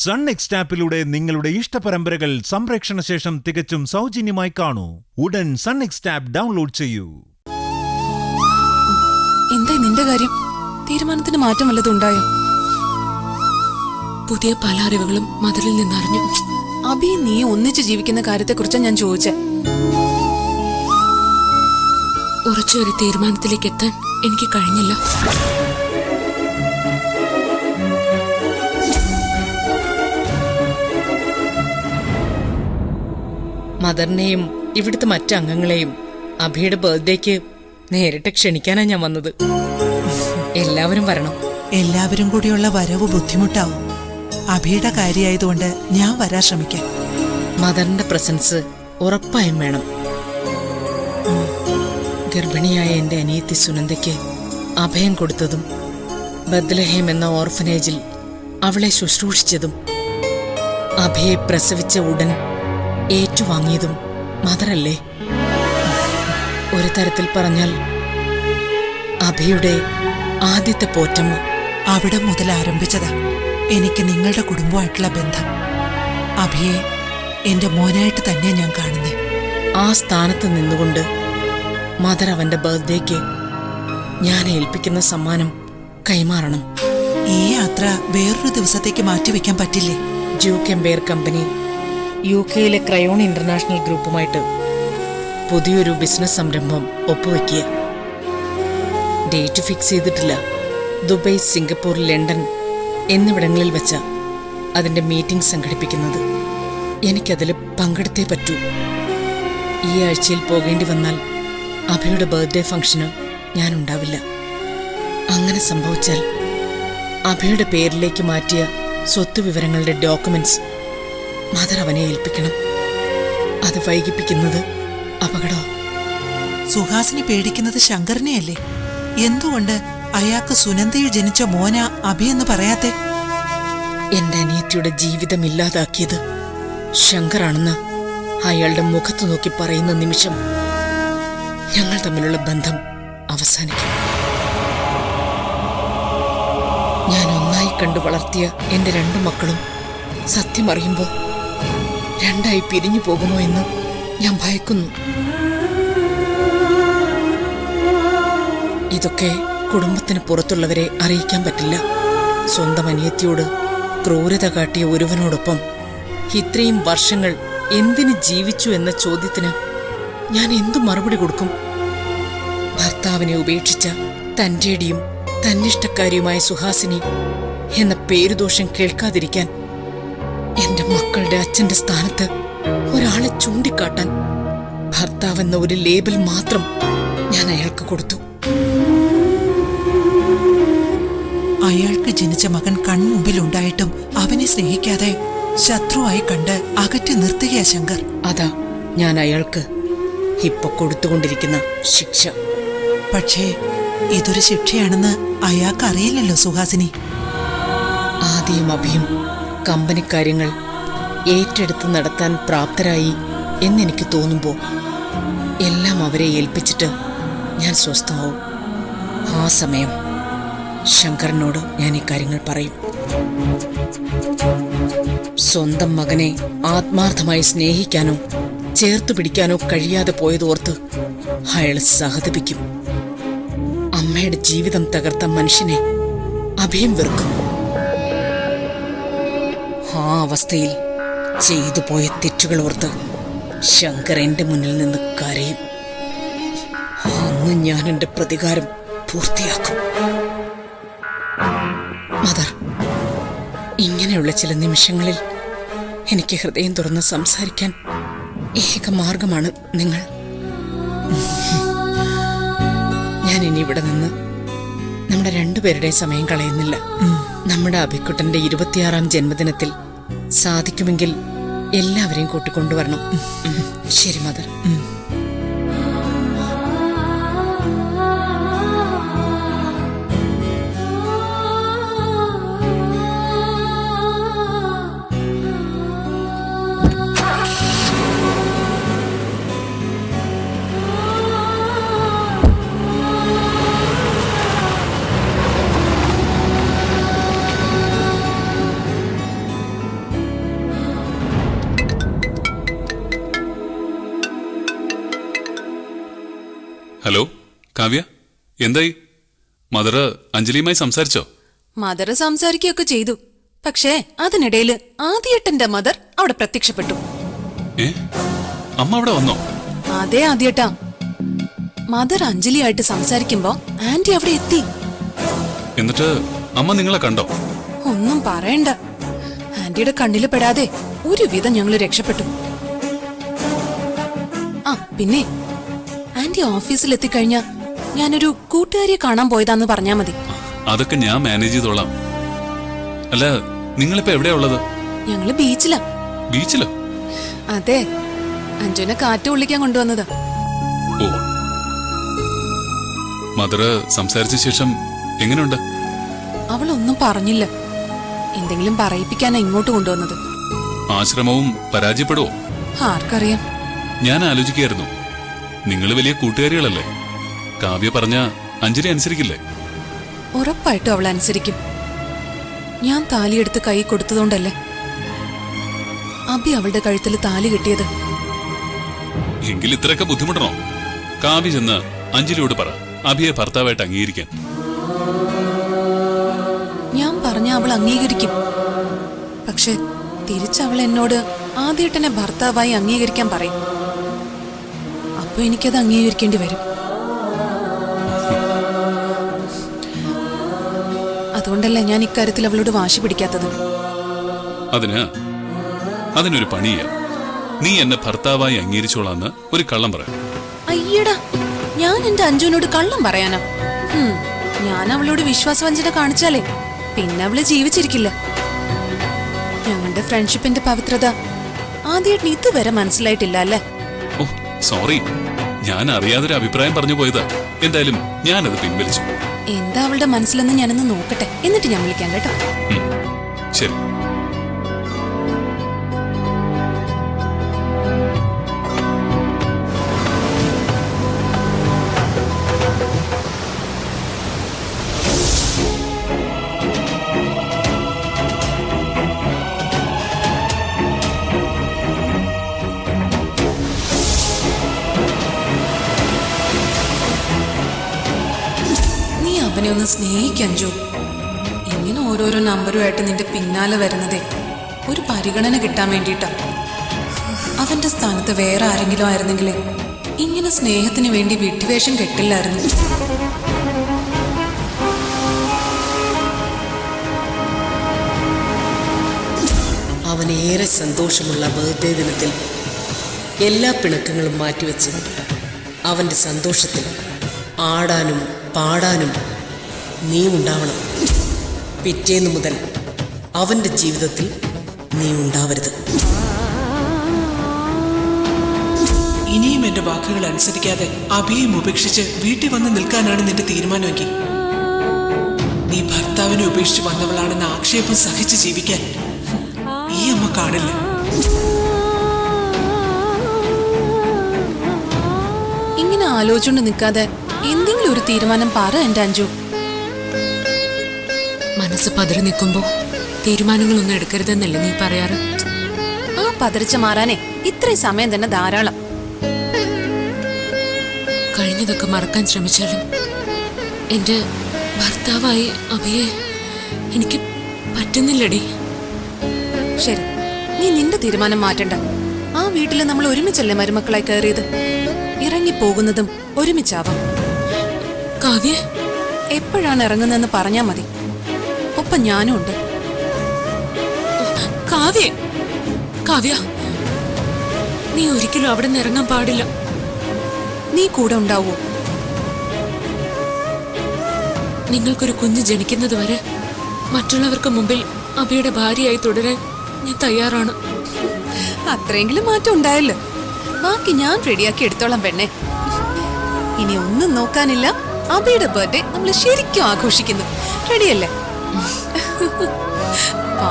Sun next ആപ്പിലൂടെ നിങ്ങളുടെ ഇഷ്ടപരമ്പരകൾ സംപ്രേക്ഷണ ശേഷം തികച്ചും സൗജന്യമായി കാണൂ. ഉടൻ സൺ നെക്സ്റ്റ് ആപ്പ് ഡൗൺലോഡ് ചെയ്യൂ. എന്താ നിന്റെ കാര്യം? തീരുമാനത്തിന് മാറ്റം വല്ലതും ഉണ്ടായോ? പുതിയ പല അറിവുകളും മദറിൽ നിന്നറിഞ്ഞു. അബി നീ ഒന്നിച്ച് ജീവിക്കുന്ന കാര്യത്തെക്കുറിച്ചാണ് ഞാൻ ചോദിച്ചേ. ഉറച്ചൊരു തീരുമാനത്തിലേക്ക് എത്താൻ എനിക്ക് കഴിഞ്ഞില്ല. മദറിനെയും ഇവിടുത്തെ മറ്റംഗങ്ങളെയും അഭിയുടെ ബർത്ത്ഡേക്ക് നേരിട്ട് ക്ഷണിക്കാനാ ഞാൻ വന്നത്. എല്ലാവരും വരണം. എല്ലാവരും കൂടിയുള്ള വരവ് ബുദ്ധിമുട്ടാവും. അഭിയുടെ കാര്യമായതുകൊണ്ട് ഞാൻ വരാൻ ശ്രമിക്കാം. മദറിന്റെ പ്രസൻസ് ഉറപ്പായും വേണം. ഗർഭിണിയായ എന്റെ അനിയത്തി സുനന്ദയ്ക്ക് അഭയം കൊടുത്തതും ബത്ലഹേം എന്ന ഓർഫനേജിൽ അവളെ ശുശ്രൂഷിച്ചതും അഭയെ പ്രസവിച്ച ഉടൻ ഏറ്റുവാങ്ങിയതും മദറല്ലേ? ഒരു തരത്തിൽ പറഞ്ഞാൽ അഭയുടെ ആദ്യത്തെ പോറ്റമ്മ. അവിടെ മുതൽ ആരംഭിച്ചതാ എനിക്ക് നിങ്ങളുടെ കുടുംബമായിട്ടുള്ള ബന്ധം. അഭിയെ എന്റെ മോനായിട്ട് തന്നെ ഞാൻ കാണുന്നേ. ആ സ്ഥാനത്ത് നിന്നുകൊണ്ട് മദർ അവന്റെ ബർത്ത്ഡേക്ക് ഞാൻ ഏൽപ്പിക്കുന്ന സമ്മാനം കൈമാറണം. ഈ യാത്ര വേറൊരു ദിവസത്തേക്ക് മാറ്റിവെക്കാൻ പറ്റില്ലേ? Duke empire company UK crayon international ഗ്രൂപ്പുമായിട്ട് പുതിയൊരു ബിസിനസ് സംരംഭം ഒപ്പുവെക്കുക. ഡേറ്റ് ഫിക്സ് ചെയ്തിട്ടില്ല. ദുബൈ, സിംഗപ്പൂർ, ലണ്ടൻ എന്നിവിടങ്ങളിൽ വെച്ച അതിന്റെ മീറ്റിംഗ് സംഘടിപ്പിക്കുന്നത്. എനിക്കതിൽ പങ്കെടുത്തേ പറ്റൂ. ഈ ആഴ്ചയിൽ പോകേണ്ടി വന്നാൽ അഭയുടെ ബർത്ത്ഡേ ഫംഗ്ഷന് ഞാനുണ്ടാവില്ല. അങ്ങനെ സംഭവിച്ചാൽ അഭയുടെ പേരിലേക്ക് മാറ്റിയ സ്വത്ത് വിവരങ്ങളുടെ ഡോക്യുമെന്റ്സ് മദർ അവനെ ഏൽപ്പിക്കണം. അത് വൈകിപ്പിക്കുന്നത് അപകടം. സുഹാസിനി പേടിക്കുന്നത് ശങ്കറിനെയല്ലേ? എന്തുകൊണ്ട് അയാൾക്ക് സുനന്ദയിൽ ജനിച്ച മോന അഭിയെന്ന് പറയാത്തെ? എന്റെ അനിയത്തിയുടെ ജീവിതം ഇല്ലാതാക്കിയത് ശങ്കറാണെന്ന് അയാളുടെ മുഖത്ത് നോക്കി പറയുന്ന നിമിഷം ഞങ്ങൾ തമ്മിലുള്ള ബന്ധം അവസാനിക്കും. ഞാൻ ഒന്നായി കണ്ടു വളർത്തിയ എന്റെ 2 മക്കളും സത്യമറിയുമ്പോൾ രണ്ടായി പിരിഞ്ഞു പോകുമോ എന്ന് ഞാൻ ഭയക്കുന്നു. ഇതൊക്കെ കുടുംബത്തിന് പുറത്തുള്ളവരെ അറിയിക്കാൻ പറ്റില്ല. സ്വന്തം അനിയത്തിയോട് ക്രൂരത കാട്ടിയ ഒരുവനോടൊപ്പം ഇത്രയും വർഷങ്ങൾ എന്തിന് ജീവിച്ചു എന്ന ചോദ്യത്തിന് ഞാൻ എന്തു മറുപടി കൊടുക്കും? ഭർത്താവിനെ ഉപേക്ഷിച്ച തന്റേടിയും തന്നിഷ്ടക്കാരിയുമായ സുഹാസിനി എന്ന പേരുദോഷം കേൾക്കാതിരിക്കാൻ എന്റെ മക്കളുടെ അച്ഛന്റെ സ്ഥാനത്ത് ഒരാളെ ചൂണ്ടിക്കാട്ടാൻ ഭർത്താവെന്ന ഒരു ലേബൽ മാത്രം ഞാൻ അയാൾക്ക് കൊടുത്തു. അയാൾക്ക് ജനിച്ച മകൻ കൺമുമ്പിലുണ്ടായിട്ടും അവനെ സ്നേഹിക്കാതെ ശത്രുവായി കണ്ട് അകറ്റി നിർത്തുകയാ ശങ്കർ. അതാ ഞാൻ അയാൾക്ക് ഇപ്പൊ കൊടുത്തുകൊണ്ടിരിക്കുന്ന ശിക്ഷ. പക്ഷേ ഇതൊരു ശിക്ഷയാണെന്ന് അയാൾക്ക് അറിയില്ലല്ലോ സുഹാസിനി. ആദ്യം അഭിയും കമ്പനിക്കാര്യങ്ങൾ ഏറ്റെടുത്ത് നടത്താൻ പ്രാപ്തരായി എന്നെനിക്ക് തോന്നുമ്പോൾ എല്ലാം അവരെ ഏൽപ്പിച്ചിട്ട് ഞാൻ സ്വസ്ഥമാവും. ആ സമയം ശങ്കറിനോട് ഞാൻ ഈ കാര്യങ്ങൾ പറയും. സ്വന്തം മകനെ ആത്മാർത്ഥമായി സ്നേഹിക്കാനോ ചേർത്തു പിടിക്കാനോ കഴിയാതെ പോയതോർത്ത് അയാൾ സഹതപിക്കും. അമ്മയുടെ ജീവിതം തകർത്ത മനുഷ്യനെ അഭയം വെറുക്കും. ആ അവസ്ഥയിൽ ചെയ്തു പോയ തെറ്റുകൾ ഓർത്ത് ശങ്കർ എന്റെ മുന്നിൽ നിന്ന് കരയും. അന്ന് ഞാൻ എന്റെ പ്രതികാരം പൂർത്തിയാക്കും. മദർ, ഇങ്ങനെയുള്ള ചില നിമിഷങ്ങളിൽ എനിക്ക് ഹൃദയം തുറന്ന് സംസാരിക്കാൻ ഏക മാർഗമാണ് നിങ്ങൾ. ഞാൻ ഇനി ഇവിടെ നിന്ന് നമ്മുടെ 2 പേരുടെയും സമയം കളയുന്നില്ല. നമ്മുടെ അഭിക്കുട്ടന്റെ 26ാം ജന്മദിനത്തിൽ സാധിക്കുമെങ്കിൽ എല്ലാവരെയും കൂട്ടിക്കൊണ്ടുവരണം. ശരി മദർ. ഹലോ കാവ്യ, എന്തായി? മദർ അഞ്ജലിയുമായി സംസാരിച്ചോ? മദർ സംസാരിക്കുകയൊക്കെ ചെയ്തു. പക്ഷേ അതിനിടയിൽ ആദ്യേട്ടന്റെ മദർ അവിടെ പ്രത്യക്ഷപ്പെട്ടു. ഏ, അമ്മ അവിടെ വന്നോ? അതേ ആദ്യേട്ടാ. മദർ അഞ്ജലിയായിട്ട് സംസാരിക്കുമ്പോ ആന്റി അവിടെ എത്തി. എന്നിട്ട് അമ്മ നിങ്ങളെ കണ്ടോ? ഒന്നും പറയണ്ട. ആന്റിയുടെ കണ്ണില് പെടാതെ ഒരുവിധം ഞങ്ങള് രക്ഷപ്പെട്ടു. ആ പിന്നെ, ആന്റി ഓഫീസിൽ എത്തിക്കഴിഞ്ഞ ഞാനൊരു കൂട്ടുകാരിയെ കാണാൻ പോയതാന്ന് പറഞ്ഞാ മതി. അതൊക്കെ ഞാൻ മാനേജ് ചെയ്തോളാം. അല്ല, നിങ്ങളിപ്പോ എവിടെയാ ഉള്ളത്? ഞങ്ങള് ബീച്ചിലാ. ബീച്ചിലോ? അതെ, അഞ്ജുനെ കാറ്റ് കൊള്ളിക്കാൻ കൊണ്ടുവന്നതാ. ഓ, മദർ സംസാരിച്ച ശേഷം എങ്ങനെയുണ്ട്? അവളൊന്നും പറഞ്ഞില്ല. എന്തെങ്കിലും പറയിപ്പിക്കാനാ ഇങ്ങോട്ട് കൊണ്ടുവന്നത്. ആശ്രമവും പരാജയപ്പെടുവോ? ആർക്കറിയാം. ഞാൻ ആലോചിക്കായിരുന്നു, നിങ്ങൾ വലിയ കൂട്ടുകാരികളല്ലേ, കാവ്യ പറഞ്ഞ അഞ്ജലി അനുസരിക്കില്ലേ? ഉറപ്പായിട്ടും അവൾ അനുസരിക്കും. ഞാൻ താലിയെടുത്ത് കൈ കൊടുത്തതുകൊണ്ടല്ലേ അബി അവളുടെ കഴുത്തിൽ താലി കെട്ടിയത്. എങ്കിൽ ഇത്രയൊക്കെ ബുദ്ധിമുട്ടണോ? കാവ്യ ചെന്ന് അഞ്ജലിയോട് പറ അഭിയെ ഭർത്താവായിട്ട് അംഗീകരിക്കാൻ. ഞാൻ പറഞ്ഞ അവൾ അംഗീകരിക്കും. പക്ഷെ തിരിച്ചവൾ എന്നോട് ആദ്യേട്ടനെ ഭർത്താവായി അംഗീകരിക്കാൻ പറയും. അപ്പൊ എനിക്കത് അംഗീകരിക്കേണ്ടി വരും. അതുകൊണ്ടല്ല ഞാൻ ഇക്കാര്യത്തിൽ അവളോട് വാശി പിടിക്കാത്തത്. അതിനൊരു പണിയാ. നീ എന്നെ ഭർത്താവായി അംഗീകരിച്ചോളാന്ന് ഒരു കള്ളം പറ. അയ്യടാ, ഞാൻ എന്റെ അഞ്ജുവിനോട് കള്ളം പറയാനാ? ഞാൻ അവളോട് വിശ്വാസവഞ്ചന കാണിച്ചാലേ പിന്നെ അവള് ജീവിച്ചിരിക്കില്ല. ഞങ്ങളുടെ ഫ്രണ്ട്ഷിപ്പിന്റെ പവിത്രത ആദ്യമായിട്ട് ഇതുവരെ മനസ്സിലായിട്ടില്ല അല്ലേ? ഓ സോറി, ഞാൻ അറിയാതൊരു അഭിപ്രായം പറഞ്ഞു പോയതാ. എന്തായാലും ഞാനത് പിൻവലിച്ചു. എന്താ അവളുടെ മനസ്സിലെന്ന് ഞാനൊന്ന് നോക്കട്ടെ, എന്നിട്ട് ഞാൻ വിളിക്കാം കേട്ടോ. ശരി. അവനെ ഒന്ന് സ്നേഹിക്കാൻ ജോ. ഇങ്ങനെ ഓരോരോ നമ്പറുമായിട്ട് നിന്റെ പിന്നാലെ വരുന്നതേ ഒരു പരിഗണന കിട്ടാൻ വേണ്ടിയിട്ടാ. അവന്റെ സ്ഥാനത്ത് വേറെ ആരെങ്കിലും ആയിരുന്നെങ്കിലേ ഇങ്ങനെ സ്നേഹത്തിന് വേണ്ടി വിട്ടുവേഷം കെട്ടില്ലായിരുന്നു. അവനേറെ സന്തോഷമുള്ള ബർത്ത്ഡേ ദിനത്തിൽ എല്ലാ പിണക്കങ്ങളും മാറ്റിവെച്ച് അവൻ്റെ സന്തോഷത്തിൽ ആടാനും പാടാനും നീ ഉണ്ടാവണം. പിറ്റേന്ന് മുതൽ അവൻ്റെ ജീവിതത്തിൽ നീ ഉണ്ടാവരുത്. ഇനിയും എന്റെ വാക്കുകൾ അനുസരിക്കാതെ അഭിയും ഉപേക്ഷിച്ച് വീട്ടിൽ വന്ന് നിൽക്കാനാണ് നിന്റെ തീരുമാനമെങ്കിൽ നീ ഭർത്താവിനെ ഉപേക്ഷിച്ച് വന്നവളാണെന്ന ആക്ഷേപം സഹിച്ച് ജീവിക്കാൻ ഈ അമ്മ കാണില്ല. ഇങ്ങനെ ആലോചിച്ചുകൊണ്ട് നിൽക്കാതെ എന്തെങ്കിലും ഒരു തീരുമാനം പറ എന്റെ അഞ്ജു. മനസ്സ് പതറി നിൽക്കുമ്പോ തീരുമാനങ്ങളൊന്നും എടുക്കരുതെന്നല്ലേ നീ പറയാറ്? ആ പതറിച്ച മാറാനേ ഇത്രയും സമയം തന്നെ ധാരാളം. കഴിഞ്ഞതൊക്കെ മറക്കാൻ ശ്രമിച്ചാലും എന്റെ ഭർത്താവായി അഭിയെ എനിക്ക് പറ്റുന്നില്ലടി. ശരി, നീ നിന്റെ തീരുമാനം മാറ്റണ്ട. ആ വീട്ടില് നമ്മൾ ഒരുമിച്ചല്ലേ മരുമക്കളായി കയറിയത്. ഇറങ്ങിപ്പോകുന്നതും ഒരുമിച്ചാവാം. കാവ്യ എപ്പോഴാണ് ഇറങ്ങുന്നതെന്ന് പറഞ്ഞാ മതി. ഒപ്പം ഞാനും ഉണ്ട്. കാവ്യ കാവ്യ, നീ ഒരിക്കലും അവിടെ നിന്ന് ഇറങ്ങാൻ പാടില്ല. നീ കൂടെ ഉണ്ടാവോ? നിങ്ങൾക്കൊരു കുഞ്ഞ് ജനിക്കുന്നത് വരെ മറ്റുള്ളവർക്ക് മുമ്പിൽ അബിയുടെ ഭാര്യയായി തുടരാൻ ഞാൻ തയ്യാറാണ്. അത്രയെങ്കിലും മാറ്റം ഉണ്ടായല്ലോ. ബാക്കി ഞാൻ റെഡിയാക്കി എടുത്തോളാം പെണ്ണെ. ഇനി ഒന്നും നോക്കാനില്ല. അബിയുടെ ബർത്ത്ഡേ നമ്മൾ ശരിക്കും ആഘോഷിക്കുന്നു. റെഡിയല്ലേ? ആ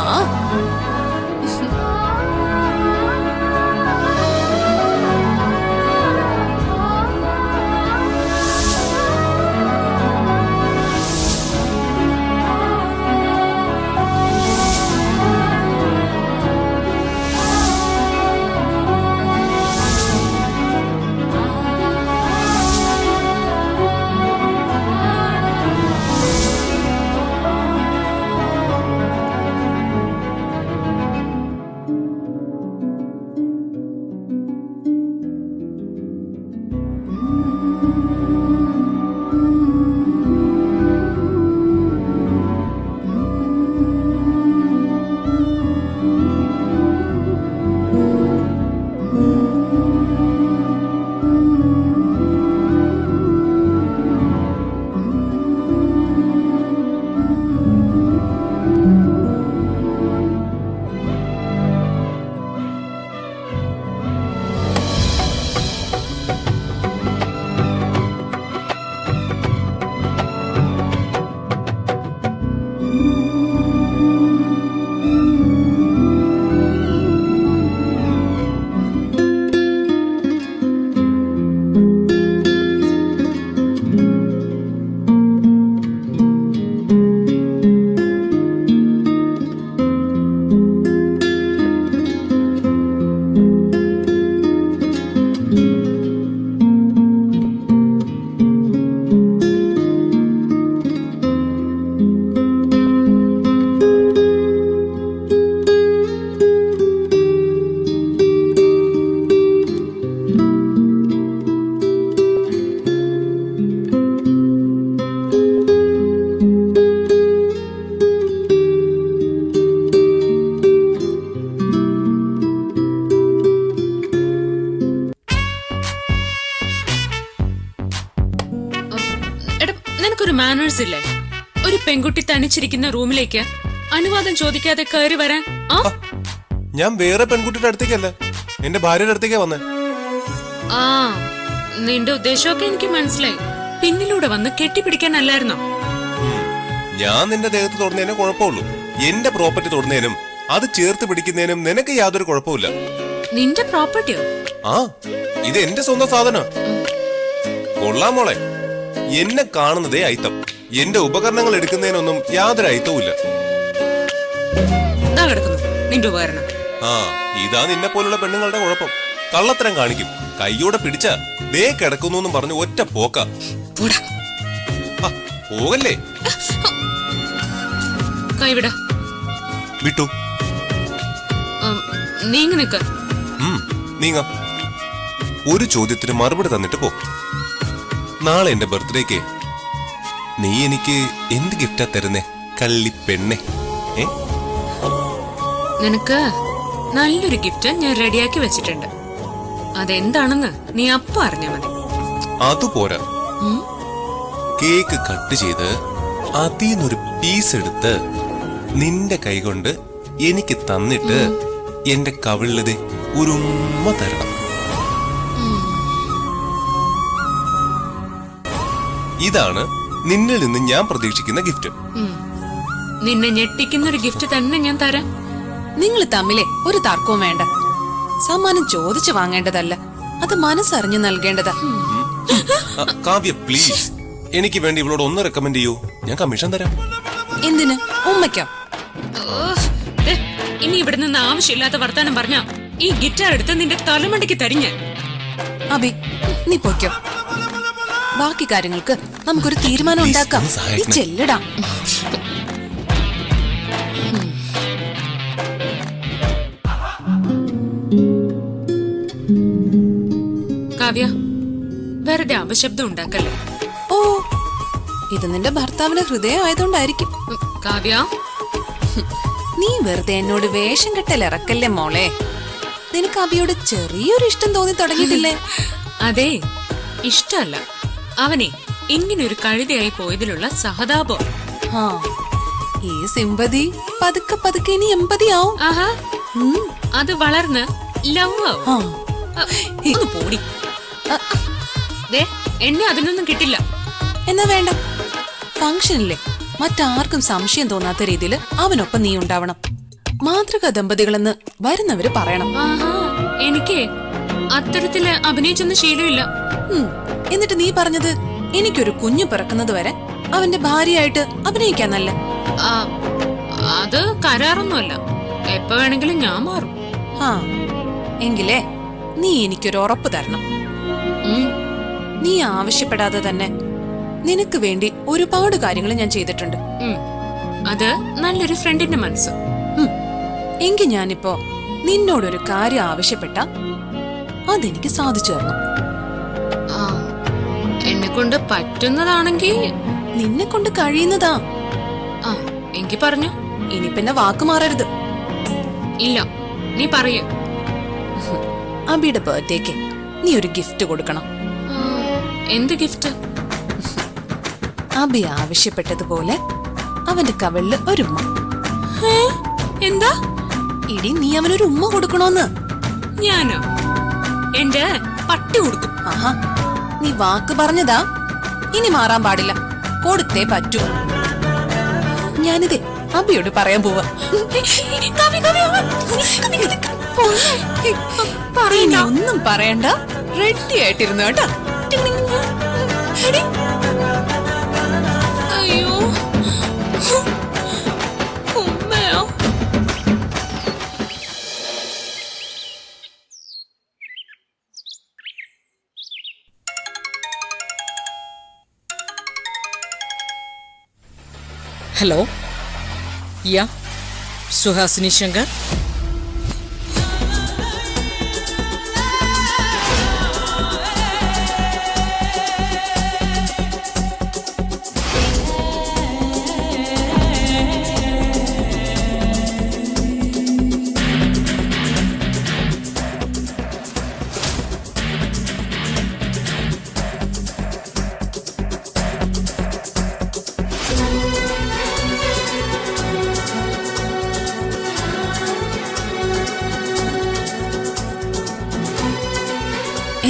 മാനേഴ്സ് ഇല്ലേ? ഒരു പെൺകുട്ടി തനിച്ചിരിക്കുന്ന റൂമിലേക്ക് അനുവാദം ചോദിക്കാതെ കയറി വരാൻ. ആ ഞാൻ വേറെ പെൺകുട്ടിയുടെ അടുത്തേക്കല്ല, എന്റെ ഭാര്യയുടെ അടുത്തേക്കാ വന്നേ. ആ നിന്റെ ഉദ്ദേശമൊക്കെ എനിക്ക് മനസ്സിലായി. പിന്നിലൂടെ വന്ന് കെട്ടിപ്പിടിക്കാനല്ലായിരുന്നോ? ഞാൻ നിന്റെ ദേഹത്ത് തൊടുന്നതിനും കുഴപ്പമുള്ളൂ. എന്റെ പ്രോപ്പർട്ടി തൊടുന്നതിനും അത് ചേർത്ത് പിടിക്കുന്നതിനും നിനക്ക് യാതൊരു കുഴപ്പമില്ല. നിന്റെ പ്രോപ്പർട്ടിയോ? ആ, ഇത് എന്റെ സ്വന്തം സാധനം. കൊള്ളാം മോളെ, എന്നെ കാണുന്നതേ അയിത്തം. എന്റെ ഉപകരണങ്ങൾ എടുക്കുന്നതിനൊന്നും യാതൊരു അയിത്തവും ഇല്ല. ദാ കിടക്കുന്നു നിന്റെ ഉപകരണം. ആ, ഇതാ നിന്നെ പോലുള്ള പെണ്ണുങ്ങളുടെ കുഴപ്പം. കള്ളത്തരം കാണിക്കും, കൈയോടെ പിടിച്ച ദേ കിടക്കുന്നു പറഞ്ഞു ഒറ്റ പോക്ക. പോടാ. പോകല്ലേ. കൈവിട. വിട്ടു. നീങ്ങി നിക്ക്. നീങ്ങ. ഒരു ചോദ്യത്തിന് മറുപടി തന്നിട്ട് പോ. നാളെ എന്റെ ബർത്ത്ഡേക്ക് നീ എനിക്ക് എന്ത് ഗിഫ്റ്റാ തരുന്നേ കള്ളി പെണ്ണെ? നിനക്ക് നല്ലൊരു ഗിഫ്റ്റ് ഞാൻ റെഡിയാക്കി വെച്ചിട്ടുണ്ട്. അതെന്താണെന്ന് നീ അപ്പൊ അറിഞ്ഞാ മതി. അതുപോരാ, കേക്ക് കട്ട് ചെയ്ത് അതിന്നൊരു പീസ് എടുത്ത് നിന്റെ കൈകൊണ്ട് എനിക്ക് തന്നിട്ട് എന്റെ കവിളിലത് ഒരു ഉമ്മ തരണം. ഇതാണ് നിന്നിൽ നിന്ന് ഞാൻ പ്രതീക്ഷിക്കുന്ന ഗിഫ്റ്റ്. നിന്നെ ഞെട്ടിക്കുന്ന ഒരു ഗിഫ്റ്റ് തന്നെ ഞാൻ തരാം. നിങ്ങൾ തമ്മിലെ ഒരു തർക്കവും വേണ്ട. സമ്മാനം ചോദിച്ചു വാങ്ങേണ്ടതല്ല, അത് മനസ്സറിഞ്ഞു നൽകേണ്ടതാ. കാവ്യ പ്ലീസ്, എനിക്ക് വേണ്ടി ഇവളോട് ഒന്ന് റെക്കമെൻഡ് ചെയ്യൂ, ഞാൻ കമ്മീഷൻ തരാം. എന്തിന്? ഉമ്മയ്ക്കോ? ഇനി ഇവിടെ നിന്ന് ആവശ്യമില്ലാത്ത വർത്താനം പറഞ്ഞ ഈ ഗിറ്റാർ എടുത്ത് നിന്റെ തലമണ്ടയ്ക്ക് തരിഞ്ഞ. അബി, നീ പൊയ്ക്കോ. ബാക്കി കാര്യങ്ങൾക്ക് നമുക്കൊരു തീരുമാനം ഉണ്ടാക്കാം. നീ ചെല്ലടാ. കാവ്യ, വെറുതെ അപശബ്ദം ഉണ്ടാക്കല്ലേ. ഓ, ഇത് നിന്റെ ഭർത്താവിന്റെ ഹൃദയം ആയതുകൊണ്ടായിരിക്കും. കാവ്യ, നീ വെറുതെ എന്നോട് വേഷം കെട്ടൽ ഇറക്കല്ലേ മോളെ. നിനക്ക് അബിയോട് ചെറിയൊരു ഇഷ്ടം തോന്നി തുടങ്ങിയിട്ടില്ലേ? അതെ, ഇഷ്ടല്ല. അവനെ ഇങ്ങനൊരു കഴുതയായി പോയതിലുള്ള സഹതാപം. ആ, ഈ സിമ്പതി പതുക്കെ പതുക്കെ ഇനി എമ്പതിയാവും. ആഹാ, അത് വളർന്ന് ലവ് ആവും. ഒന്ന് പോടി. ദേ, എന്നെ അതിനൊന്നും കിട്ടില്ല. എന്നാ വേണ്ട, ഫംഗ്ഷനില്ലേ മറ്റാർക്കും സംശയം തോന്നാത്ത രീതിയിൽ അവനൊപ്പം നീ ഉണ്ടാവണം. മാതൃക ദമ്പതികളെന്ന് വരുന്നവര് പറയണം. ആഹാ, എനിക്ക് അത്തരത്തില് അഭിനയിച്ചൊന്നും ശീലമില്ല. എന്നിട്ട് നീ പറഞ്ഞത് എനിക്കൊരു കുഞ്ഞു പിറക്കുന്നത് വരെ അവന്റെ ഭാര്യയായിട്ട് അഭിനയിക്കാന്നല്ലേ? അത് കരാറൊന്നുമല്ല. എപ്പോ വേണമെങ്കിലും ഞാൻ മാറും. ആ, എങ്കിലേ നീ എനിക്കൊരു ഉറപ്പ് തരണം. നീ ആവശ്യപ്പെടാതെ തന്നെ നിനക്ക് വേണ്ടി ഒരുപാട് കാര്യങ്ങൾ ഞാൻ ചെയ്തിട്ടുണ്ട്. അത് നല്ലൊരു ഫ്രണ്ടിന്റെ മനസ്സ്. എങ്കിൽ ഞാനിപ്പോ നിന്നോടൊരു കാര്യം ആവശ്യപ്പെട്ട അതെനിക്ക് സാധിച്ചു തരണം. എന്നെ കൊണ്ട് പറ്റുന്നതാണെങ്കിൽ. നിന്നെ കൊണ്ട് കഴിയുന്നതാ. ആ, എങ്കി പറഞ്ഞു. ഇനി പിന്നെ വാക്ക് മാറരുത്. ഇല്ല, നീ പറയൂ. അബിയുടെ ബർത്ത്ഡേക്ക് നീ ഒരു ഗിഫ്റ്റ് കൊടുക്കണം. എന്ത് ഗിഫ്റ്റ്? അബി ആവശ്യപ്പെട്ടതുപോലെ അവന്റെ കവിളില് ഒരു ഉമ്മ. എന്താ? ഇടി, നീ അവനൊരു ഉമ്മ കൊടുക്കണോന്ന്. ഞാനോ? എന്റെ പട്ടി കൊടുക്കും. ആഹാ, നീ വാക്ക് പറഞ്ഞതാ, ഇനി മാറാൻ പാടില്ല. കൊടുത്തേ പറ്റൂ. ഞാനിതേ അബിയോട് പറയാൻ പോവാ. ഒന്നും പറയണ്ട, റെഡി ആയിട്ടിരുന്നു കേട്ടോ. അയ്യോ, ഉമ്മയോ? ഹലോ, യാ, സുഹാസിനി ശങ്കർ.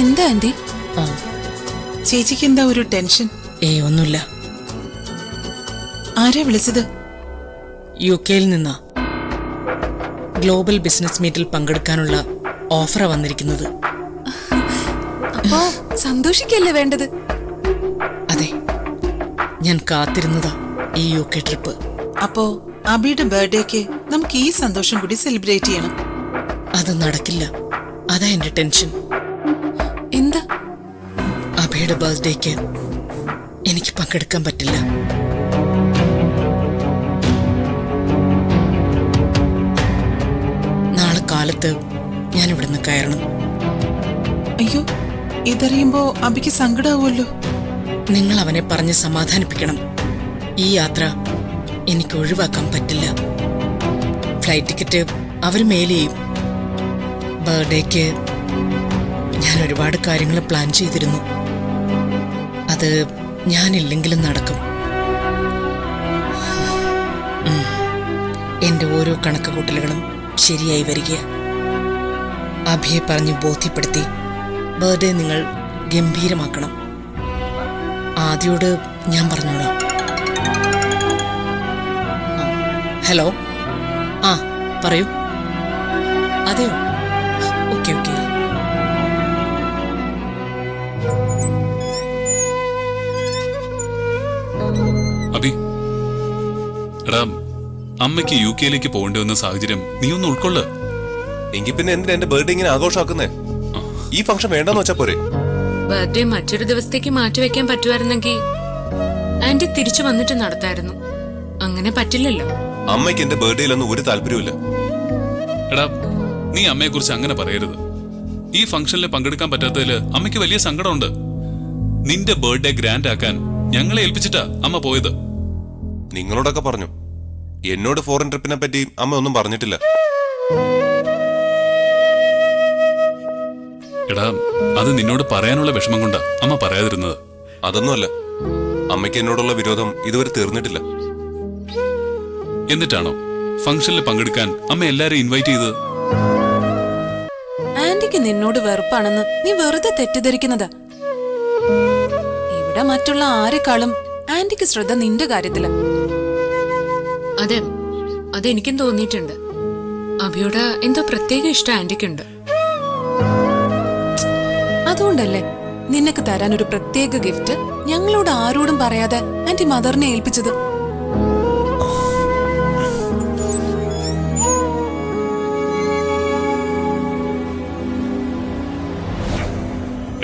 എന്താ ആന്റി? ആ ചേച്ചിക്ക് എന്താ ഒരു ടെൻഷൻ? ഒന്നുമില്ല. ആരാ വിളിച്ചത്? UK-യിൽ നിന്നാ. ഗ്ലോബൽ ബിസിനസ് മീറ്റിൽ പങ്കെടുക്കാനുള്ള ഓഫറാ വന്നിരിക്കുന്നത്. അപ്പോ സന്തോഷിക്കല്ലേ വേണ്ടത്? അതെ, ഞാൻ കാത്തിരുന്നതാ ഈ UK ട്രിപ്പ്. അപ്പോ അബിയുടെ ബർത്ത്ഡേക്ക് നമുക്ക് ഈ സന്തോഷം കൂടി സെലിബ്രേറ്റ് ചെയ്യണം. അത് നടക്കില്ല. അതാ എന്റെ ടെൻഷൻ. എന്താ? അബിയുടെ ബർത്ത്ഡേക്ക് എനിക്ക് പങ്കെടുക്കാൻ പറ്റില്ല. നാളെ കാലത്ത് ഞാൻ ഇവിടുന്ന് കയറണം. അയ്യോ, ഇതറിയുമ്പോ അബിക്ക് സങ്കടാവുമല്ലോ. നിങ്ങൾ അവനെ പറഞ്ഞ് സമാധാനിപ്പിക്കണം. ഈ യാത്ര എനിക്ക് ഒഴിവാക്കാൻ പറ്റില്ല. ഫ്ലൈറ്റ് ടിക്കറ്റ് അവർ മെയിൽ ചെയ്യും. ബർത്ത്ഡേക്ക് ഞാൻ ഒരുപാട് കാര്യങ്ങൾ പ്ലാൻ ചെയ്തിരുന്നു. അത് ഞാനില്ലെങ്കിലും നടക്കും. എന്റെ ഓരോ കണക്കുകൂട്ടലുകളും ശരിയായി വരിക. അഭിയെ പറഞ്ഞ് ബോധ്യപ്പെടുത്തി ബർത്ത്ഡേ നിങ്ങൾ ഗംഭീരമാക്കണം. ആദ്യോട് ഞാൻ പറഞ്ഞോളാം. ഹലോ, ആ പറയൂ. അതെയോ? Okay okay. അബി, എടാ, അമ്മയ്ക്ക് UK-യിലേക്ക് പോകേണ്ടി വന്ന സാഹചര്യം നീ ഒന്ന് ഉൾക്കൊള്ളു. എങ്കിൽ പിന്നെ എന്തിനാ എന്റെ ബർത്ത്ഡേ ഇങ്ങനെ ആഘോഷമാക്കുന്നേ? ഈ ഫംഗ്ഷൻ വേണ്ടെന്ന് വെച്ചാ പോരെ? ബർത്ത്ഡേ മറ്റൊരു ദിവസത്തേക്ക് മാറ്റിവെക്കാൻ പറ്റുമായിരുന്നെങ്കിൽ ആന്റി തിരിച്ചു വന്നിട്ട് നടത്തായിരുന്നു. അങ്ങനെ പറ്റില്ലല്ലോ. അമ്മയ്ക്ക് എന്റെ ബർത്ത്ഡേയിലൊന്നും ഒരു താല്പര്യമില്ല. എടാ, നീ അമ്മയെ കുറിച്ച് അങ്ങനെ പറയരുത്. ഈ ഫംഗ്ഷനിൽ പങ്കെടുക്കാൻ പറ്റാത്തതില് അമ്മയ്ക്ക് വലിയ സങ്കടമുണ്ട്. നിന്റെ ബർത്ത്ഡേ ഗ്രാൻഡ് ആക്കാൻ ഞങ്ങളെ ഏൽപ്പിച്ചിട്ടാ അമ്മ പോയത്. നിങ്ങളോടൊക്കെ പറഞ്ഞു. എന്നോട് ഫോറിൻ ട്രിപ്പിനെ പറ്റി അമ്മ ഒന്നും പറഞ്ഞിട്ടില്ല. എടാ, അത് നിന്നോട് പറയാനുള്ള വിഷമം കൊണ്ടാ അമ്മ പറയാതിരുന്നത്. അതൊന്നുമല്ല, അമ്മയ്ക്ക് എന്നോടുള്ള വിരോധം ഇതുവരെ തീർന്നിട്ടില്ല. എന്നിട്ടാണോ ഫംഗ്ഷനിൽ പങ്കെടുക്കാൻ അമ്മ എല്ലാരെയും ഇൻവൈറ്റ് ചെയ്തത്? ആന്റിക്ക് നിന്നോട് വെറുപ്പാണെന്ന് നീ വെറുതെ തെറ്റിദ്ധരിക്കുന്നതാ. ഇവിടെ മറ്റുള്ള ആരെക്കാളും ആന്റിക്ക് ശ്രദ്ധ നിന്റെ കാര്യത്തിലാ. അതെ, അതെനിക്കും തോന്നിയിട്ടുണ്ട്. അഭിയോട് എന്തോ പ്രത്യേക ഇഷ്ടം ആന്റിക്കുണ്ട്. അതുകൊണ്ടല്ലേ നിനക്ക് തരാൻ ഒരു പ്രത്യേക ഗിഫ്റ്റ് ഞങ്ങളോട് ആരോടും പറയാതെ ആന്റി മദറിനെ ഏൽപ്പിച്ചത്.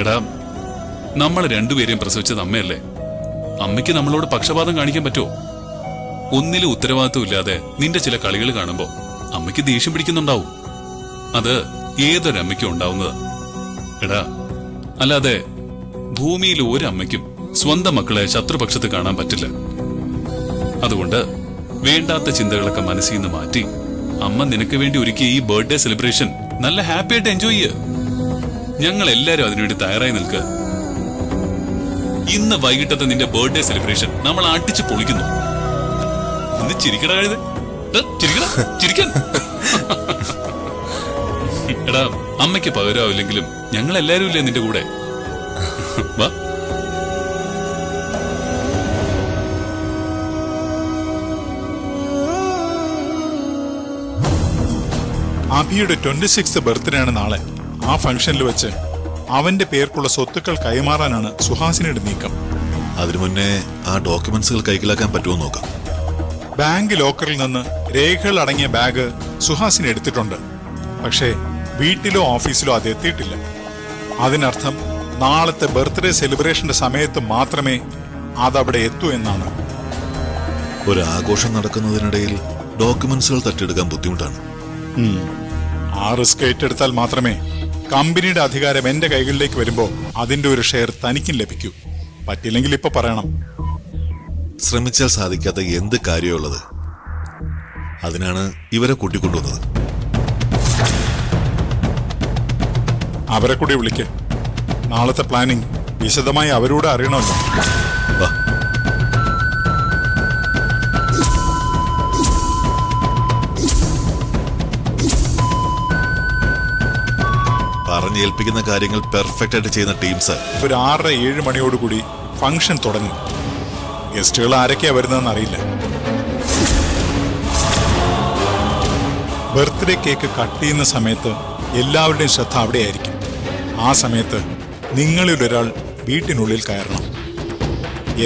എടാ, നമ്മൾ രണ്ടുപേരെയും പ്രസവിച്ചത് അമ്മയല്ലേ? അമ്മയ്ക്ക് നമ്മളോട് പക്ഷപാതം കാണിക്കാൻ പറ്റുമോ? ഒന്നിലും ഉത്തരവാദിത്വം ഇല്ലാതെ നിന്റെ ചില കളികൾ കാണുമ്പോ അമ്മയ്ക്ക് ദേഷ്യം പിടിക്കുന്നുണ്ടാവും. അത് ഏതൊരമ്മയ്ക്കും ഉണ്ടാവുന്നതാ. എടാ, അല്ലാതെ ഭൂമിയിൽ ഒരമ്മയ്ക്കും സ്വന്തം മക്കളെ ശത്രുപക്ഷത്ത് കാണാൻ പറ്റില്ല. അതുകൊണ്ട് വേണ്ടാത്ത ചിന്തകളൊക്കെ മനസ്സിൽ നിന്ന് മാറ്റി അമ്മ നിനക്ക് വേണ്ടി ഒരുക്കിയ ഈ ബർത്ത്ഡേ സെലിബ്രേഷൻ നല്ല ഹാപ്പി ആയിട്ട് എൻജോയ് ചെയ്യുക. ഞങ്ങൾ എല്ലാരും അതിനുവേണ്ടി തയ്യാറായി നിൽക്കുക. ഇന്ന് വൈകിട്ടത്തെ നിന്റെ ബർത്ത്ഡേ സെലിബ്രേഷൻ നമ്മൾ അടിച്ചു പൊളിക്കുന്നു. ഇന്ന് ചിരിക്കട കഴുത്, ചിരിക്കാൻ. എടാ, അമ്മയ്ക്ക് പകരാവില്ലെങ്കിലും ഞങ്ങൾ എല്ലാരും ഇല്ലേ നിന്റെ കൂടെ? വാ. അഭിയുടെ 26th ബർത്ത്ഡേ ആണ് നാളെ. ആ ഫംഗ്ഷനിൽ വെച്ച് അവന്റെ പേർക്കുള്ള സ്വത്തുക്കൾ കൈമാറാനാണ് സുഹാസിനിയുടെ നീക്കം. അതിനു മുന്നേ ആ ഡോക്യുമെന്റ്സുകൾ കൈക്കലാക്കാൻ പറ്റുമോ നോക്കാം. ബാങ്ക് ലോക്കറിൽ നിന്ന് രേഖകൾ അടങ്ങിയ ബാഗ് സുഹാസിനി എടുത്തിട്ടുണ്ട്. പക്ഷേ വീട്ടിലോ ഓഫീസിലോ അത് എത്തിയിട്ടില്ല. അതിനർത്ഥം നാളത്തെ ബർത്ത്ഡേ സെലിബ്രേഷന്റെ സമയത്ത് മാത്രമേ അതവിടെ എത്തൂ എന്നാണ്. ഒരു ആഘോഷം നടക്കുന്നതിനിടയിൽ ഡോക്യുമെന്റ്സുകൾ തട്ടിയെടുക്കാൻ ബുദ്ധിമുട്ടാണ്. ആ റിസ്ക് ഏറ്റെടുത്താൽ മാത്രമേ കമ്പനിയുടെ അധികാരം എന്റെ കൈകളിലേക്ക് വരുമ്പോൾ അതിന്റെ ഒരു ഷെയർ തനിക്കും ലഭിക്കൂ. പറ്റില്ലെങ്കിൽ ഇപ്പൊ പറയണം. ശ്രമിച്ചാൽ സാധിക്കാത്ത എന്ത് കാര്യമുള്ളത്? അതിനാണ് ഇവരെ കൂട്ടിക്കൊണ്ടുവന്നത്. അവരെ കൂടി വിളിക്ക്. നാളത്തെ പ്ലാനിങ് വിശദമായി അവരോട് അറിയണമല്ലോ. വാ. പറഞ്ഞേൽപ്പിക്കുന്ന കാര്യങ്ങൾ പെർഫെക്റ്റ് ആയിട്ട് ചെയ്യുന്ന ടീംസ്. ഒരു 6-7 മണിയോടുകൂടി ഫംഗ്ഷൻ തുടങ്ങും. ഗസ്റ്റുകൾ ആരൊക്കെയാ വരുന്നതെന്ന് അറിയില്ല. ബർത്ത്ഡേ കേക്ക് കട്ട് ചെയ്യുന്ന സമയത്ത് എല്ലാവരുടെയും ശ്രദ്ധ അവിടെയായിരിക്കും. ആ സമയത്ത് നിങ്ങളിൽ ഒരാൾ വീട്ടിനുള്ളിൽ കയറണം.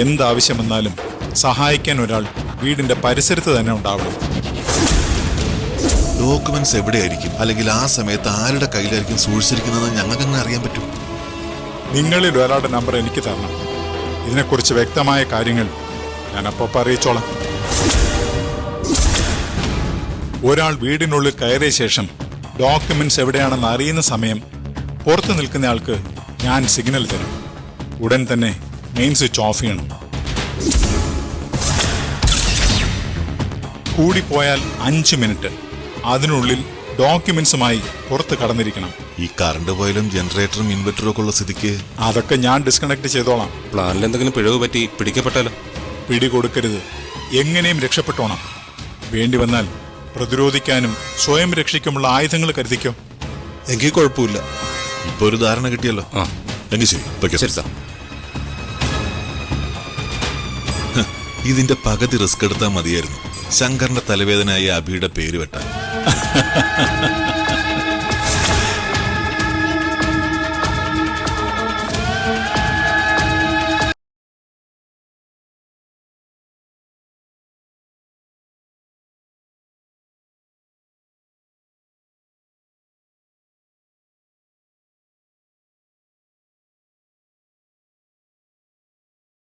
എന്താവശ്യം വന്നാലും സഹായിക്കാൻ ഒരാൾ വീടിന്റെ പരിസരത്ത് തന്നെ ഉണ്ടാവണം. ഡോക്യുമെന്റ്സ് എവിടെയായിരിക്കും, അല്ലെങ്കിൽ ആ സമയത്ത് ആരുടെ കയ്യിലായിരിക്കും സൂക്ഷിച്ചിരിക്കുന്നത് ഞങ്ങൾക്ക് അങ്ങനെ അറിയാൻ പറ്റും? നിങ്ങളിൽ ഒരാളുടെ നമ്പർ എനിക്ക് തരണം. ഇതിനെക്കുറിച്ച് വ്യക്തമായ കാര്യങ്ങൾ ഞാൻ അപ്പം അറിയിച്ചോളാം. ഒരാൾ വീടിനുള്ളിൽ കയറിയ ശേഷം ഡോക്യുമെന്റ്സ് എവിടെയാണെന്ന് അറിയുന്ന സമയം പുറത്തു നിൽക്കുന്നയാൾക്ക് ഞാൻ സിഗ്നൽ തരും. ഉടൻ തന്നെ മെയിൻ സ്വിച്ച് ഓഫ് ചെയ്യണം. കൂടിപ്പോയാൽ 5 മിനിറ്റ് അതിനുള്ളിൽ ഡോക്യുമെന്റ്സുമായി പുറത്ത് കടന്നിരിക്കണം. ഈ കറണ്ട് പോയാലും ജനറേറ്ററും ഇൻവെർട്ടറും ഒക്കെ ഉള്ള സ്ഥിതിക്ക് അതൊക്കെ ഞാൻ ഡിസ്കണക്ട് ചെയ്തോളാം. പ്ലാനിൽ എന്തെങ്കിലും പിഴവ് പറ്റി പിടിക്കപ്പെട്ടാലോ? പിടികൊടുക്കരുത്. എങ്ങനെയും രക്ഷപ്പെട്ടോണം. വേണ്ടി വന്നാൽ പ്രതിരോധിക്കാനും സ്വയം രക്ഷിക്കുമുള്ള ആയുധങ്ങൾ കരുതിക്കോ. എങ്കിൽ കുഴപ്പമില്ല. ഇപ്പൊ ഒരു ധാരണ കിട്ടിയല്ലോ. എങ്കിൽ ശരി, ശരി സാർ. ഇതിന്റെ പകുതി റിസ്ക് എടുത്താൽ മതിയായിരുന്നു ശങ്കറിന്റെ തലവേദനയായ അഭിയുടെ പേര് വെട്ടാൻ.